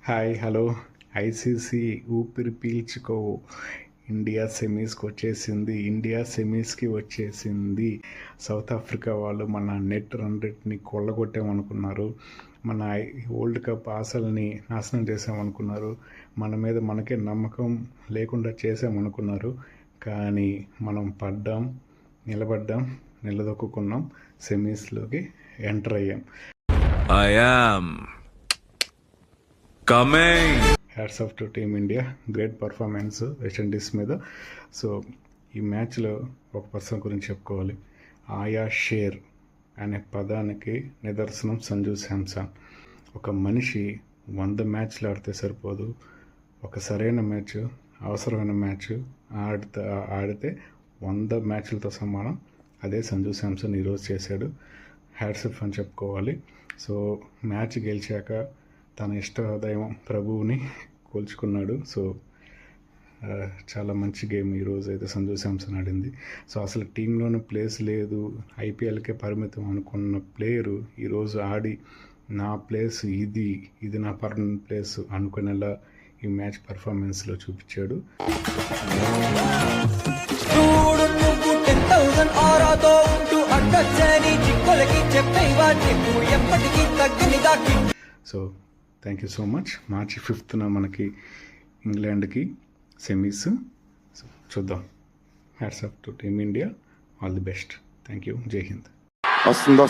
Hi hello. ICC ఊపిరి పీల్చుకో, India సెమీస్కి వచ్చేసింది. South Africa వాళ్ళు మన నెట్ రన్ రేట్ని కొల్లగొట్టామనుకున్నారు. మన వరల్డ్ కప్ ఆశల్ని నాశనం చేసామనుకున్నారు. మన మీద మనకే నమ్మకం లేకుండా చేసామనుకున్నారు. కానీ మనం పడ్డాం, నిలబడ్డాం, నిలదొక్కున్నాం, సెమీస్లోకి ఎంటర్ అయ్యాం. I am coming. Hats off to team India. Great performance West Indies మీద. సో ఈ మ్యాచ్లో ఒక పర్సన్ గురించి చెప్పుకోవాలి. ఆయా షేర్ అనే పదానికి నిదర్శనం సంజు శాంసన్. ఒక మనిషి 100 మ్యాచ్లు ఆడితే సరిపోదు, ఒక సరైన మ్యాచ్, అవసరమైన మ్యాచ్ ఆడితే 100 మ్యాచ్లతో సమానం. అదే సంజు శాంసన్ ఈరోజు చేశాడు. హ్యాట్స్ ఆఫ్ అని చెప్పుకోవాలి. సో మ్యాచ్ గెలిచాక తన ఇష్టదైవం ప్రభువుని కోల్చుకున్నాడు. సో చాలా మంచి గేమ్ ఈరోజు అయితే సంజు శాంసన్ ఆడింది. సో అసలు టీంలోనే ప్లేస్ లేదు, ఐపీఎల్కే పరిమితం అనుకున్న ప్లేయరు ఈరోజు ఆడి నా ప్లేస్ ఇది నా పర్మనెంట్ ప్లేస్ అనుకునేలా ఈ మ్యాచ్ పర్ఫార్మెన్స్లో చూపించాడు. So thank you so much. March 5th మనకి ఇంగ్లాండ్కి సెమీస్. సో చూద్దాం. Hats off to team India. All the best. Thank you. జై హింద్. వస్తుంది